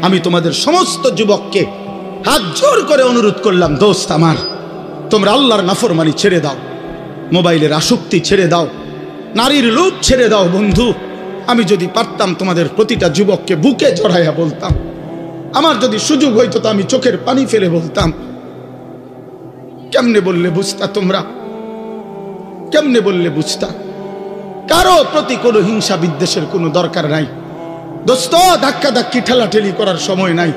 আমি তোমাদের সমস্ত যুবককে হাত জোর করে অনুরোধ করলাম, দোস্ত আমার, তোমরা আল্লাহর নাফরমানি ছেড়ে দাও, মোবাইলের আসক্তি ছেড়ে দাও, নারীর লোভ ছেড়ে দাও। বন্ধু, আমি যদি পারতাম তোমাদের প্রতিটা যুবককে বুকে জড়াইয়া বলতাম, আমার যদি সুযোগ হইতো তো আমি চোখের পানি ফেলে বলতাম। কেমনে বললে বুঝতা তোমরা? কেমনে বললে বুঝতা? কারো প্রতি কোনো হিংসা বিদ্বেষের কোনো দরকার নাই দোস্ত। ধাক্কা ধাক্কি ঠেলাঠেলি করার সময় নাই।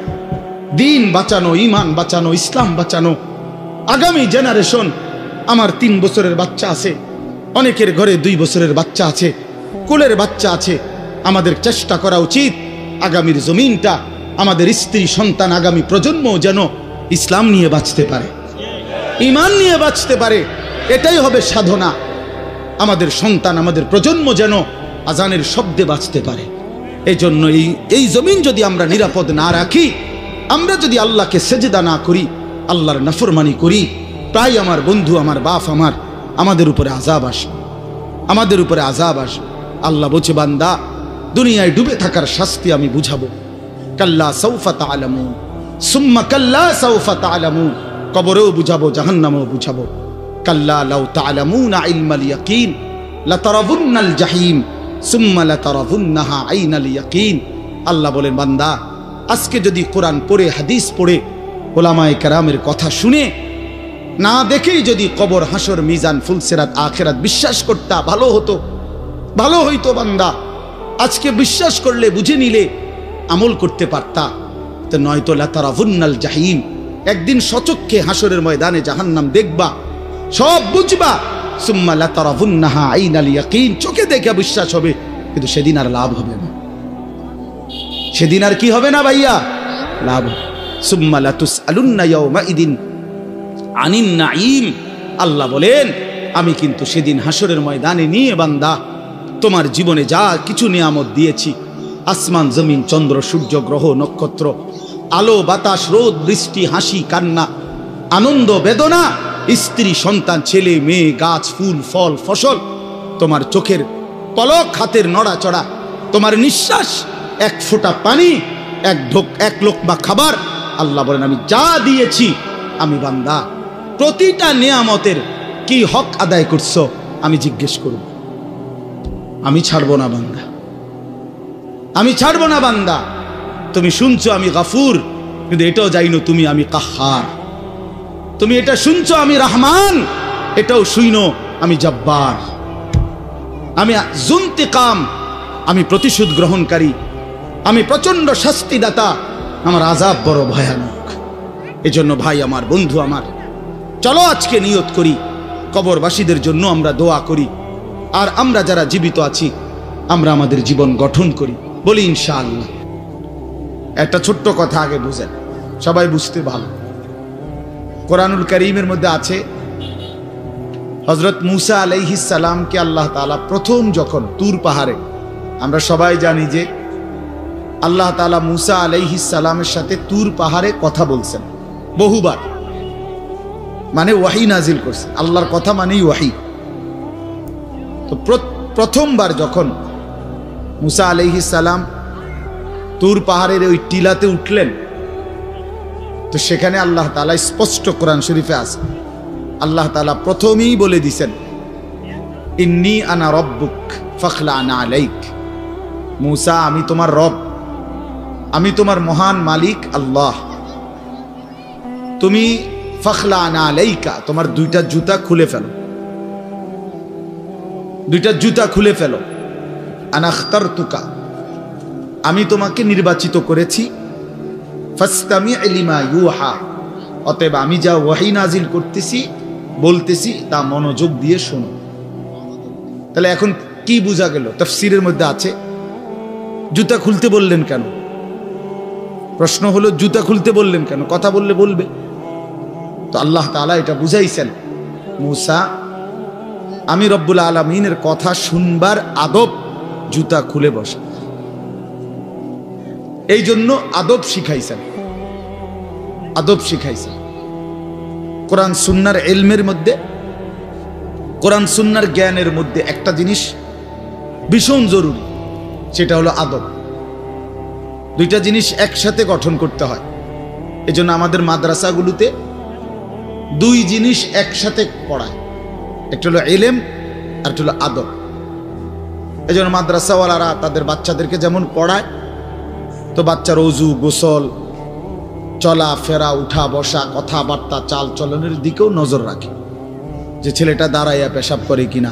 দিন বাঁচানো, ইমান বাঁচানো, ইসলাম বাঁচানো, আগামী জেনারেশন। আমার 3 বছরের বাচ্চা আছে, অনেকের ঘরে 2 বছরের বাচ্চা আছে, কোলের বাচ্চা আছে। আমাদের চেষ্টা করা উচিত আগামীর জমিনটা, আমাদের স্ত্রী সন্তান, আগামী প্রজন্ম যেন ইসলাম নিয়ে বাঁচতে পারে, ইমান নিয়ে বাঁচতে পারে। এটাই হবে সাধনা। আমাদের সন্তান, আমাদের প্রজন্ম যেন আজানের শব্দে বাঁচতে পারে। এই জন্য এই জমিন যদি আমরা নিরাপদ না রাখি, আমরা যদি আল্লাহকে সেজদা না করি, আল্লাহর নাফরমানি করি, প্রায় আমার বন্ধু, আমার বাপ, আমাদের উপরে আযাব আসবে, আমাদের উপরে আযাব আসবে। আল্লাহ বলছে, বান্দা, দুনিয়ায় ডুবে থাকার শাস্তি আমি বুঝাবো। কাল্লা সাউফা তা'লামুন সুম্মা কাল্লা সাউফা তা'লামুন, কবরেও বুঝাবো, জাহান্নামেও বুঝাবো। কাল্লা লাউ তা'লামুনা ইলমাল ইয়াকিন লাতারাবুন্নাল জাহিম সুম্মা লাতারাবুন্নাহা আইনাল ইয়াকিন। আল্লাহ বলেন, বান্দা, আজকে যদি কোরআন পড়ে, হাদিস পড়ে, উলামায়ে কেরামের কথা শুনে, না দেখেই যদি কবর, হাসর, মিজান, ফুলসিরাত, আখিরাত বিশ্বাস করতা, ভালো হতো, ভালো হইতো। বান্দা, আজকে বিশ্বাস করলে, বুঝে নিলে, আমল করতে পারতা। তো নয়তো লাতারাবুন্নাল জাহিম, একদিন সচক্ষে হাসরের ময়দানে জাহান্নাম দেখবা, সব বুঝবা। সুম্মা লাতারাবুন্নাহা আইনাল ইয়াকিন, চোখে দেখে বিশ্বাস হবে, কিন্তু সেদিন আর লাভ হবে না। সেদিন আর কি হবে না ভাইয়া? লাভ। সুম্মা লাতুসআলুন্না ইয়াওমাইদিন আনিন নাঈম। আল্লাহ বলেন, আমি কিন্তু সেদিন হাসরের ময়দানে নিয়ে বান্দা তোমার জীবনে যা কিছু নিয়ামত দিয়েছি, আসমান, জমিন, চন্দ্র, সূর্য, গ্রহ, নক্ষত্র, আলো, বাতাস, রোদ, বৃষ্টি, হাসি, কান্না, আনন্দ, বেদনা, স্ত্রী, সন্তান, ছেলে, মেয়ে, গাছ, ফুল, ফল, ফসল, তোমার চোখের পলক, হাতের নড়াচড়া, তোমার নিঃশ্বাস, এক ফোঁটা পানি, এক লোকমা খাবার। আল্লাহ বলেন, আমি যা দিয়েছি, আমি বান্দা প্রতিটা নিয়ামতের কি হক আদায় করছো আমি জিজ্ঞেস করব। আমি ছাড়বো না বান্দা, আমি ছাড়বো না বান্দা। তুমি শুনছো আমি গাফুর, কিন্তু এটাও জানো তুমি আমি কাহ্হার। তুমি এটা শুনছো আমি রহমান, এটাও শুইনো আমি জব্বার। আমি যুন্তিকাম, আমি প্রতিশোধ গ্রহণকারী, আমি প্রচন্ড শাস্তিদাতা, আমার আযাব বড় ভয়ানক। এজন্য ভাই আমার, বন্ধু আমার, চলো আজকে নিয়ত করি, কবরবাসীদের জন্য আমরা দোয়া করি, আর আমরা যারা জীবিত আছি আমরা আমাদের জীবন গঠন করি, বলি ইনশাআল্লাহ। একটা ছোট্ট কথা আগে বুঝেন, সবাই বুঝতে ভালো। কোরআনুল কারীমের মধ্যে আছে, হযরত মূসা আলাইহিস সালামকে আল্লাহ তাআলা প্রথম যখন তুর পাহাড়ে, আমরা সবাই জানি যে আল্লাহ তাআলা মূসা আলাইহিস সালামের সাথে তুর পাহাড়ে কথা বলছেন বহুবার, মানে ওয়াহি নাজিল করছে। আল্লাহর কথা মানেই ওয়াহি। তো প্রথমবার যখন মূসা আলাইহিস সালাম তুর পাহাড়ের ওই টিলাতে উঠলেন, তো সেখানে আল্লাহ তাআলা স্পষ্ট কোরআন শরীফে আছে, আল্লাহ তাআলা প্রথমেই বলে দিছেন, ইন্নী আনা রব্বুক ফাখলা'না আলাইক। মূসা, আমি তোমার রব, আমি তোমার মহান মালিক আল্লাহ। তুমি ফাখলা'না আলাইকা, তোমার 2টা জুতা খুলে ফেলো, 2টা জুতা খুলে ফেলো। আনা আখতারতুকা, আমি তোমাকে নির্বাচিত করেছি। ফাসতামি' লিমা ইউহা, অতএব আমি যা ওয়াহি নাজিল করতেছি, বলতেছি, তা মনোযোগ দিয়ে শোনো। তাহলে এখন কি বোঝা গেল? তাফসীরের মধ্যে আছে, জুতা খুলতে বললেন কেন? প্রশ্ন হলো, জুতা খুলতে বললেন কেন? কথা বললে বলবে। তো আল্লাহ তাআলা এটা বুঝাইছেন, মূসা, আমি রব্বুল আলামিনের কথা শুনবার আদব জুতা খুলে বসা, এই জন্য আদব শিখাইছেন, আদব শিখাইছেন। কোরআন সুন্নাহর ইলমের মধ্যে, কোরআন সুন্নাহর জ্ঞানের মধ্যে একটা জিনিস ভীষণ জরুরি, সেটা হলো আদব। দুইটা জিনিস একসাথে গঠন করতে হয়। এজন্য আমাদের মাদ্রাসাগুলোতে দুই জিনিস একসাথে পড়ায়, একটা হলো ইলম আর একটা হলো আদব। এজন্য মাদ্রাসাওয়ালারা তাদের বাচ্চাদেরকে যেমন পড়ায়, তো বাচ্চার ওযু, গোসল, চলা ফেরা, উঠা বসা, কথাবার্তা, চাল চলনের দিকেও নজর রাখে, যে ছেলেটা দাঁড়াইয়া পেশাব করে কিনা,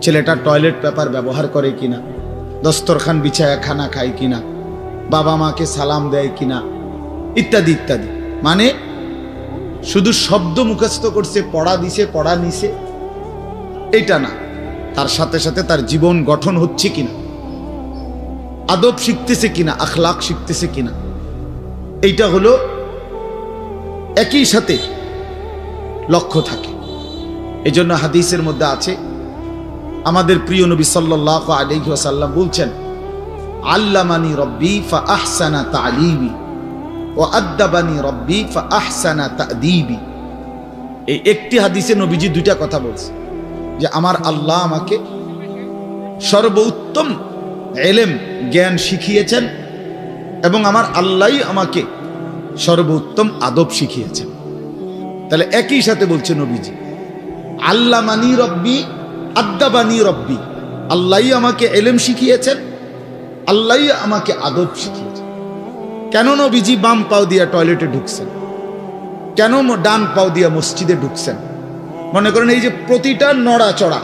ছেলেটা টয়লেট পেপার ব্যবহার করে কিনা, দস্তরখান বিছায়া খানা খায় কিনা, বাবা মাকে সালাম দেয় কিনা, ইত্যাদি ইত্যাদি। মানে শুধু শব্দ মুখস্থ করছে, পড়া দিছে, পড়া নিছে, এটা না, তার সাথে সাথে তার জীবন গঠন হচ্ছে কিনা, আদব শিখতেছে কিনা, আখলাক শিখতেছে কিনা, এইটা হলো একই সাথে লক্ষ্য থাকে। এই জন্য হাদিসের মধ্যে আছে, আমাদের প্রিয় নবী সাল্লাল্লাহু আলাইহি ওয়াসাল্লাম বলছেন, আল্লামানি রব্বি ফাআহসানা তা'লিমি ওয়া আদ্দাবানি রব্বি ফাআহসানা তা'দীবি। এই একটি হাদিসে নবীজি দুইটা কথা বলছে, যে আমার আল্লাহ আমাকে সর্বোত্তম ইলম জ্ঞান শিখিয়েছেন এবং আমার আল্লাহই আমাকে সর্বোত্তম আদব শিখিয়েছেন। তাহলে একই সাথে বলছে নবীজি, আল্লামানি রব্বি আদ্দাবানি রব্বি, আল্লাহই আমাকে ইলম শিখিয়েছেন, আল্লাহই আমাকে আদব শিখিয়েছেন। কেন নবীজি বাম পাও দিয়া টয়লেটে ঢুকছেন? কেন ডান পাও দিয়া মসজিদে ঢুকছেন? মনে করেন এই যে প্রতিটা নড়াচড়া,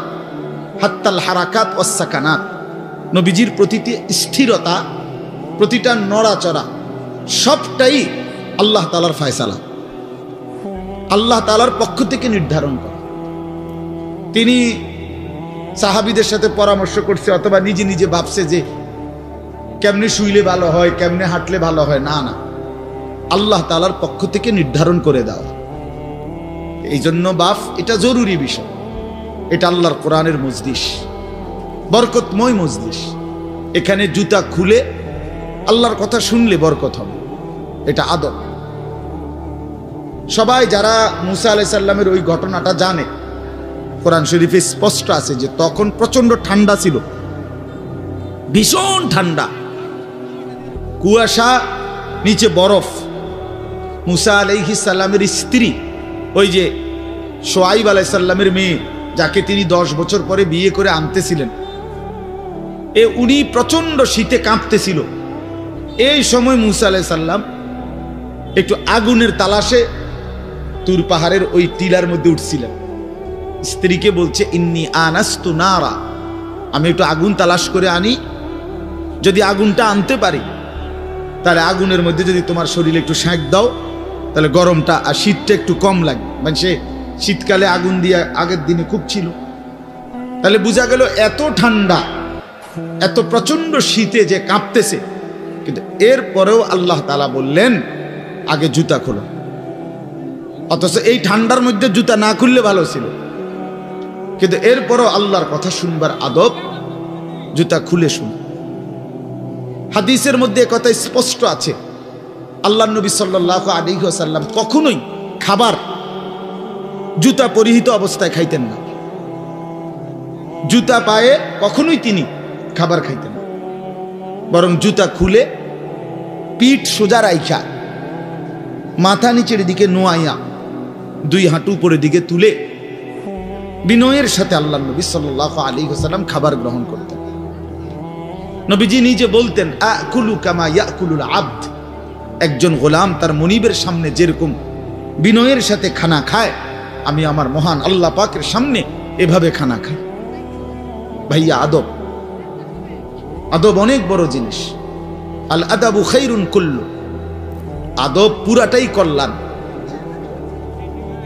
হাত্তাল হারাকাত ওয়াস সাকানাত, নবীজির প্রতিটি স্থিরতা, প্রতিটা নড়াচড়া, সবটাই আল্লাহ তাআলার ফয়সালা, আল্লাহ তাআলার পক্ষ থেকে নির্ধারণ করা। তিনি সাহাবীদের সাথে পরামর্শ করছে অথবা নিজে নিজে ভাবছে যে কেমনে শুইলে ভালো হয়, কেমনে হাঁটলে ভালো হয়, না না, আল্লাহ তাআলার পক্ষ থেকে নির্ধারণ করে দেওয়া। এই জন্য বাপ, এটা জরুরি বিষয়। এটা আল্লাহর কোরআনের মজলিস, বরকতময় মজলিস। এখানে জুতা খুলে আল্লাহর কথা শুনলে বরকত হবে, এটা আদব। সবাই যারা মুসা আলাইহিস সালামের ওই ঘটনাটা জানে, কোরআন শরীফে স্পষ্ট আছে যে তখন প্রচন্ড ঠান্ডা ছিল, ভীষণ ঠান্ডা, কুয়াশা, নিচে বরফ। মুসা আলাইহিস সালামের স্ত্রী, ওই যে শুআইব আলাইহিস সালামের মেয়ে, যাকে তিনি 10 বছর পরে বিয়ে করে আনতেছিলেন, উনি প্রচন্ড শীতে কাঁপতেছিল। এই সময় মুসা আলাইহিস সালাম একটু আগুনের তালাশে তুর পাহাড়ের ওই টিলার মধ্যে উঠছিলেন। স্ত্রীকে বলছে, ইন্নী আনাস্তু নারা, আমি একটু আগুন তালাশ করে আনি, যদি আগুনটা আনতে পারি তাহলে আগুনের মধ্যে যদি তোমার শরীরে একটু সেঁক দাও, তাহলে গরমটা আর শীতটা একটু কম লাগবে। মানে সে শীতকালে আগুন দিয়ে আগের দিনে খুব ছিল, তাহলে বোঝা গেল এত ঠান্ডা, এত প্রচন্ড শীতে যে কাঁপতেছে। কিন্তু এরপরেও আল্লাহ তাআলা বললেন, আগে জুতা খোলো। অথচ এই ঠান্ডার মধ্যে জুতা না খুললে ভালো ছিল, কিন্তু এরপরও আল্লাহর কথা শুনবার আদব, জুতা খুলে শুন। হাদিসের মধ্যে কথা স্পষ্ট আছে, আল্লাহর নবী সাল্লাল্লাহু আলাইহি ওয়াসাল্লাম কখনোই খাবার জুতা পরিহিত অবস্থায় খাইতেন না। জুতা পায়ে কখনোই তিনি খাবার খাইতেন না, বরং জুতা খুলে পিঠ সোজা রাইখা, মাথা নিচের দিকে নোয়াইয়া, দুই হাঁটু উপরের দিকে তুলে বিনয়ের সাথে আল্লাহর নবী সাল্লাল্লাহু আলাইহি ওয়াসাল্লাম খাবার গ্রহণ করতেন। নবীজি নিজে বলতেন, আকুলু কামা ইয়াকুলুল আবদ, একজন গোলাম তার মনিবের সামনে যেরকম বিনয়ের সাথে খানা খায়, আমি আমার মহান আল্লাহ পাকের সামনে এভাবে খানা খাই। ভাইয়া, আদব, আদব অনেক বড় জিনিস। আল আদাবু খাইরুন কুল্লু, আদব পুরাটাই কল্যাণ।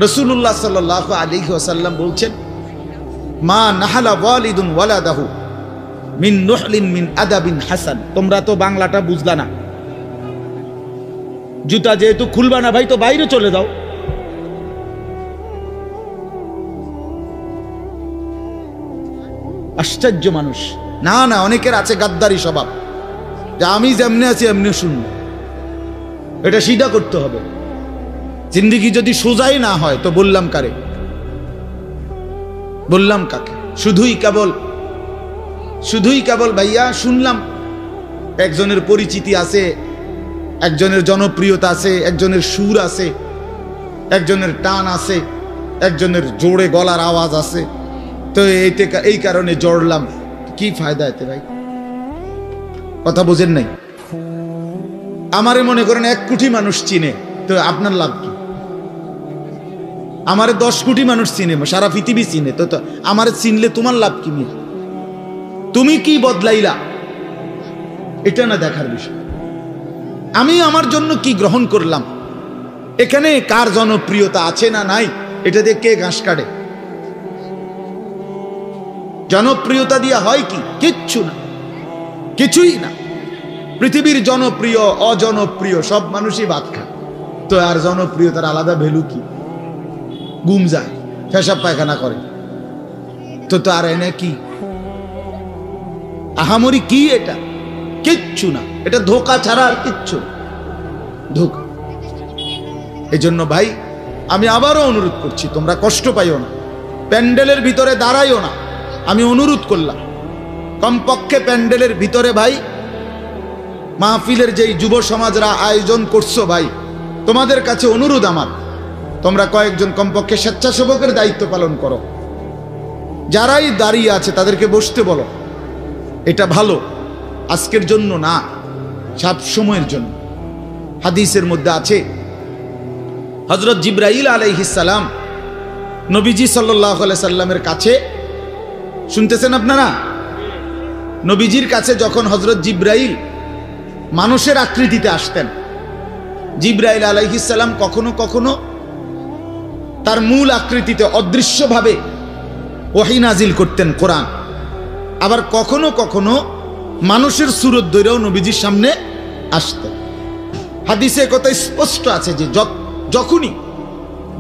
রাসূলুল্লাহ সাল্লাল্লাহু আলাইহি ওয়াসাল্লাম বলছেন, মা নাহালা ওয়ালিদুন ওয়ালাদাহু মিন নুহলিন মিন আদাবিন হাসান। তোমরা তো বাংলাটা বুঝলা না, জুতা যেহেতু খুলবা না ভাই, তো বাইরে চলে যাও। আশ্চর্য মানুষ। না না, অনেকের আছে গাদ্দারি স্বভাব, যে আমি যেমনি আছি এমনি শুনবো। এটা সিধা করতে হবে। জিন্দেগি যদি সোজাই না হয় তো বললাম কারে, বললাম কাকে? শুধুই কেবল ভাইয়া শুনলাম, একজনের পরিচিতি আছে, একজনের জনপ্রিয়তা আছে, একজনের সুর আছে, একজনের টান আছে, একজনের জোরে গলার আওয়াজ আছে। তো এই কারণে জড়লাম। কি ফায়দা এতে ভাই? কথা বোঝেন নাই? আমারে মনে করেন 1 কোটি মানুষ চিনে, তো আপনার লাভ কি? আমারে 10 কোটি মানুষ চিনে, সারা পৃথিবী চিনে, তো আমারে চিনলে তোমার লাভ কি? তুমি কি বদলাইলা এটা না দেখার বিষয়। আমি আমার জন্য কি গ্রহণ করলাম, এখানে কার জনপ্রিয়তা আছে না নাই, এটা দিয়ে কে ঘাস কাটে? জনপ্রিয়তা দিয়া হয় কি? কিচ্ছু না, কিছুই না। পৃথিবীর জনপ্রিয় অজনপ্রিয় সব মানুষই ভাত খায়, তো আর জনপ্রিয়তার আলাদা ভ্যালু কি? ঘুম যায়, পেশাব পায়খানা করে, তো আর এনে কি আহামরি কি? এটা কিচ্ছু না, এটা ধোঁকা ছাড়া আর কিচ্ছু না, ধোঁকা। এই জন্য ভাই আমি আবারও অনুরোধ করছি, তোমরা কষ্ট পাইও না, প্যান্ডেলের ভিতরে দাঁড়াইও না। আমি অনুরোধ করলাম, কমপক্ষে প্যান্ডেলের ভিতরে ভাই মাহফিলের যেই যুব সমাজরা আয়োজন করছো ভাই, তোমাদের কাছে অনুরোধ আমার, তোমরা কয়েকজন কমপক্ষে স্বেচ্ছাসেবকের দায়িত্ব পালন করো। যারাই দাঁড়িয়ে আছে তাদেরকে বসতে বলো। এটা ভালো, আজকের জন্য না, সব সময়ের জন্য। হাদিসের মধ্যে আছে হযরত জিবরাইল আলাইহিস সালাম নবীজি সাল্লাল্লাহু আলাইহি সাল্লামের কাছে, শুনতেছেন আপনারা? নবীজির কাছে যখন হযরত জিবরাইল মানুষের আকৃতিতে আসতেন, জিবরাইল আলাইহিস সালাম কখনো কখনো তার মূল আকৃতিতে অদৃশ্যভাবে ওহী নাজিল করতেন, কোরআন। আবার কখনো কখনো মানুষের সুরত ধরেও নবীজির সামনে আসতেন। হাদিসে কথা স্পষ্ট আছে যে যখনই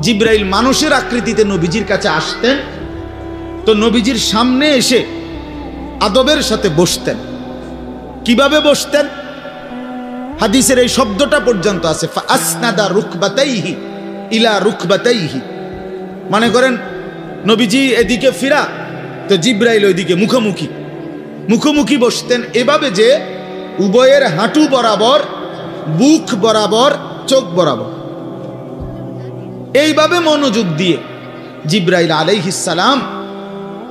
জিবরাইল মানুষের আকৃতিতে নবীজির কাছে আসতেন, তো নবীজির সামনে এসে আদবের সাথে বসতেন। কিভাবে বসতেন? হাদিসের এই শব্দটা পর্যন্ত আছে, ফাসনাদা রুকবাতাইহি ইলা রুকবাতাইহি। মানে করেন নবীজি এদিকে ফিরা, তো জিবরাইল ওইদিকে মুখোমুখি মুখোমুখি বসতেন, এভাবে যে উভয়ের হাঁটু বরাবর, বুক বরাবর, চোখ বরাবর, এইভাবে মনোযোগ দিয়ে জিবরাইল আলাইহিস সালাম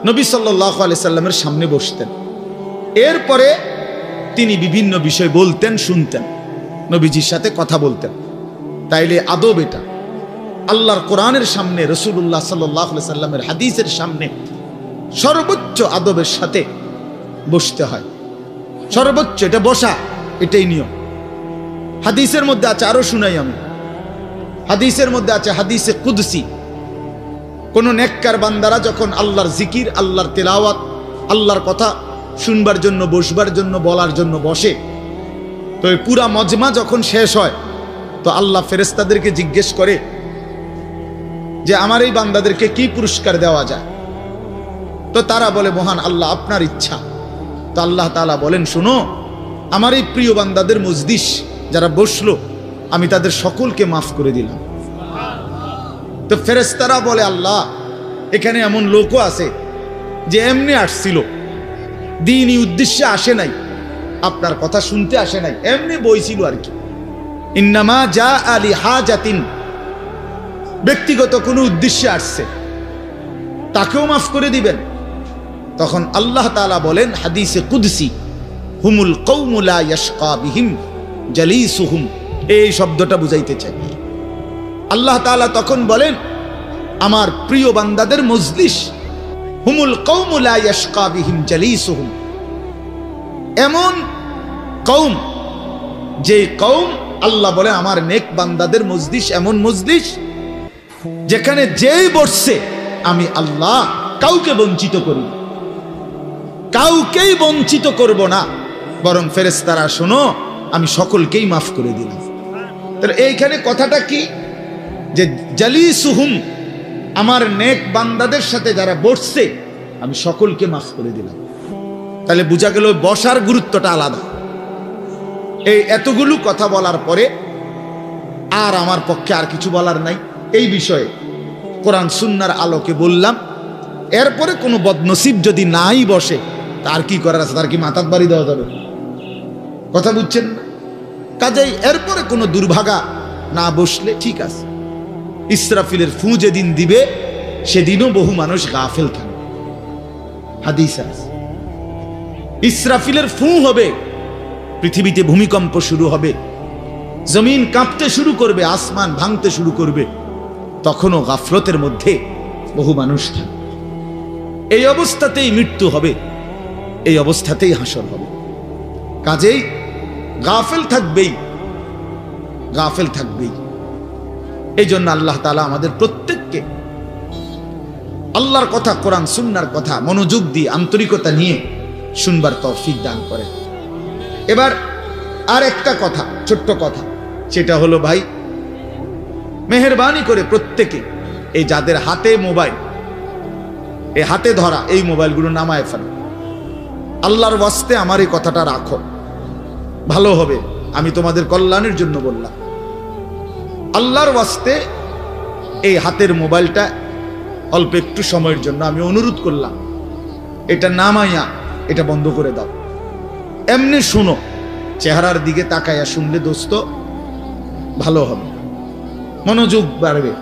নবী সাল্লাল্লাহু আলাইহি সাল্লামের সামনে বসতেন। এরপরে তিনি বিভিন্ন বিষয় বলতেন, শুনতেন, নবীজির সাথে কথা বলতেন। তাইলে আদব এটা। আল্লাহর কোরআনের সামনে, রাসূলুল্লাহ সাল্লাল্লাহু আলাইহি সাল্লামের হাদিসের সামনে সর্বোচ্চ আদবের সাথে বসতে হয়, সর্বোচ্চ। এটা বসা, এটাই নিয়ম। হাদিসের মধ্যে আছে, আরো শুনাই আমি, হাদিসের মধ্যে আছে, হাদিসে কুদসি, কোন নেককার বান্দারা যখন আল্লাহর জিকির, আল্লাহর তেলাওয়াত, আল্লাহর কথা শুনবার জন্য, বসবার জন্য, বলার জন্য বসে, তো এই পুরা মজমা যখন শেষ হয়, তো আল্লাহ ফেরেশতাদেরকে জিজ্ঞেস করে যে আমার এই বান্দাদেরকে কি পুরস্কার দেওয়া যায়? তো তারা বলে, মহান আল্লাহ, আপনার ইচ্ছা। তো আল্লাহ তাআলা বলেন, শুনো, আমার এই প্রিয় বান্দাদের মজলিস যারা বসলো, আমি তাদের সকলকে মাফ করে দিলাম। তো ফেরেশতারা বলে, আল্লাহ, এখানে এমন লোকও আছে যে এমনি আসছিল, দ্বীনি উদ্দেশ্যে আসে নাই, আপনার কথা শুনতে আসে নাই, এমনি বইছিল আর কি। ইন্নামা জাআ লিহাজাতিন, ব্যক্তিগত কোনো উদ্দেশ্যে আসছে, তাকেও মাফ করে দিবেন। তখন আল্লাহ তাআলা বলেন হাদিসে কুদসি, হুমুল কওমু লা ইয়াশকা বিহিম জালিসুহুম। এই শব্দটা বুঝাইতে চাই। আল্লাহ তাআলা তখন বলেন, আমার প্রিয় বান্দাদের মজলিস, হুমুল কওমু লা ইয়াশকা বিহিম জালিসুহুম, এমন কওম, যে কওম, আল্লাহ বলে আমার নেক বান্দাদের মজলিস এমন মজলিস যেখানে যেই বসছে আমি আল্লাহ কাউকে বঞ্চিত করি, কাউকেই বঞ্চিত করব না, বরং ফেরেশতারা শোনো, আমি সকলকেই মাফ করে দিলাম। তাহলে এইখানে কথাটা কি? যে জালিসুহুম, আমার নেক বান্দাদের সাথে যারা বসছে আমি সকলকে মাফ করে দিলাম। তাহলে বোঝা গেল বসার গুরুত্বটা আলাদা। এই এতগুলো কথা বলার পরে আর আমার পক্ষে আর কিছু বলার নাই এই বিষয়ে। কোরআন সুন্নাহর আলোকে বললাম। এরপরে কোনো বদনসিব যদি নাই বসে, তার কি করার আছে? তার কি মাথার বাড়ি দেওয়া যাবে? কথা বুঝছেন না? কাজেই এরপরে কোনো দুর্ভাগা না বসলে ঠিক আছে। ইসরাফিলের ফু যেদিন দিবে সেদিনও বহু মানুষ গাফেল থাকবে। হাদিস আছে, ইসরাফিলের ফু হবে, পৃথিবীতে ভূমিকম্প শুরু হবে, জমিন কাঁপতে শুরু করবে, আসমান ভাঙতে শুরু করবে, তখনও গাফলতের মধ্যে বহু মানুষ থাকবে। এই অবস্থাতেই মৃত্যু হবে, এই অবস্থাতেই হাসর হবে। কাজেই গাফেল থাকবেই, গাফেল থাকবেই। এই জন্য আল্লাহ তাআলা আমাদের প্রত্যেককে আল্লাহর কথা, কোরআন সুন্নাহর কথা মনোযোগ দিয়ে আন্তরিকতা নিয়ে শুনবার তৌফিক দান করেন। এবার আর একটা কথা, ছোট্ট কথা, সেটা হলো ভাই, মেহেরবানি করে প্রত্যেকে এই যাদের হাতে মোবাইল, এই হাতে ধরা এই মোবাইলগুলো নামায় ফেলো। আল্লাহর ওয়াস্তে আমার এই কথাটা রাখো, ভালো হবে। আমি তোমাদের কল্যাণের জন্য বললাম। আল্লাহর ওয়াস্তে এই হাতের মোবাইলটা অল্প একটু সময়ের জন্য আমি অনুরোধ করলাম, এটা নামাইয়া এটা বন্ধ করে দাও। এমনি শুনো, চেহারার দিকে তাকাইয়া শুনলে দোস্ত ভালো হবে, মনোযোগ বাড়বে,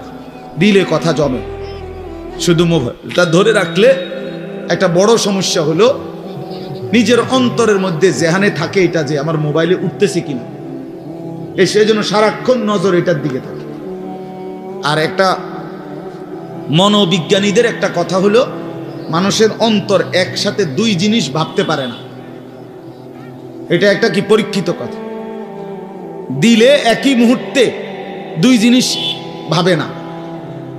দিলে কথা জমে। শুধু মোবাইলটা ধরে রাখলে একটা বড় সমস্যা হলো নিজের অন্তরের মধ্যে যেখানে থাকে এটা যে আমার মোবাইলে উঠতেছে কিনা, সেই জন্য সারাক্ষণ নজর এটার দিকে থাকে। আর একটা মনোবিজ্ঞানীদের একটা কথা হলো, মানুষের অন্তর একসাথে দুই জিনিস ভাবতে পারে না। এটা একটা কি পরীক্ষিত কথা। দিলে একই মুহূর্তে দুই জিনিস ভাবে না,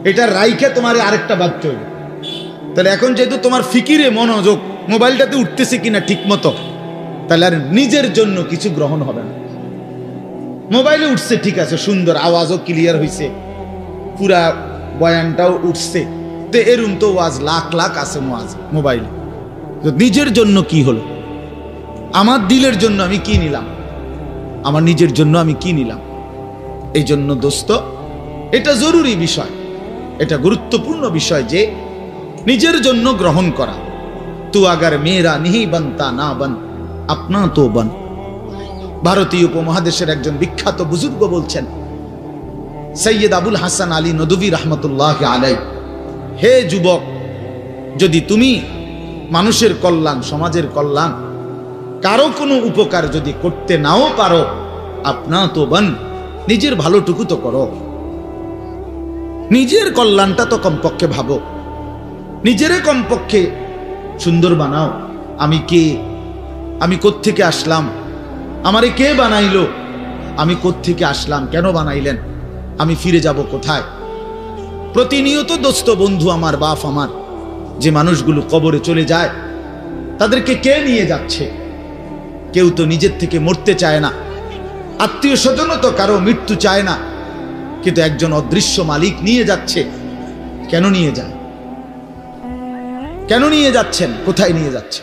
এটা রাইখে তোমার আরেকটা ভাবতে হবে। তাহলে এখন যেহেতু তোমার ফিকিরে মনোযোগ মোবাইলটাতে উঠতেছে কিনা ঠিক মতো, তাহলে আর নিজের জন্য কিছু গ্রহণ হবে না। মোবাইলে উঠছে ঠিক আছে, সুন্দর, আওয়াজও ক্লিয়ার হয়েছে, পুরা বয়ানটাও উঠছে, তো এরম তো ওয়াজ লাখ লাখ আছে মোবাইল। নিজের জন্য কি হলো? আমার দিলের জন্য আমি কি নিলাম? আমার নিজের জন্য আমি কি নিলাম? এই জন্য দোস্ত, এটা জরুরি বিষয়, এটা গুরুত্বপূর্ণ বিষয় যে নিজের জন্য গ্রহণ করা। তু আগার মেরা নিহি বানতা না বান, আপনা তো বান। ভারতীয় উপমহাদেশের একজন বিখ্যাত বুজুর্গ বলছেন, সৈয়দ আবুল হাসান আলী নদভী রহমতুল্লাহ আলাই, হে যুবক, যদি তুমি মানুষের কল্যাণ, সমাজের কল্যাণ, কারো কোনো উপকার যদি করতে নাও পারো, আপনা তো বান, নিজের ভালোটুকু তো করো, নিজের কল্যাণটা তো কমপক্ষে ভাবো, নিজেরে কমপক্ষে সুন্দর বানাও। আমি কে? আমি কোত্থেকে আসলাম? আমারে কে বানাইলো? আমি কোত্থেকে আসলাম? কেন বানাইলেন? আমি ফিরে যাব কোথায়? প্রতিনিয়ত দোস্ত, বন্ধু আমার, বাপ আমার, যে মানুষগুলো কবরে চলে যায়, তাদেরকে কে নিয়ে যাচ্ছে? কেউ তো নিজের থেকে মরতে চায় না, আত্মীয় স্বজনও তো কারো মৃত্যু চায় না, কিন্তু একজন অদৃশ্য মালিক নিয়ে যাচ্ছে। কেন নিয়ে যায়? কেন নিয়ে যাচ্ছেন? কোথায় নিয়ে যাচ্ছে?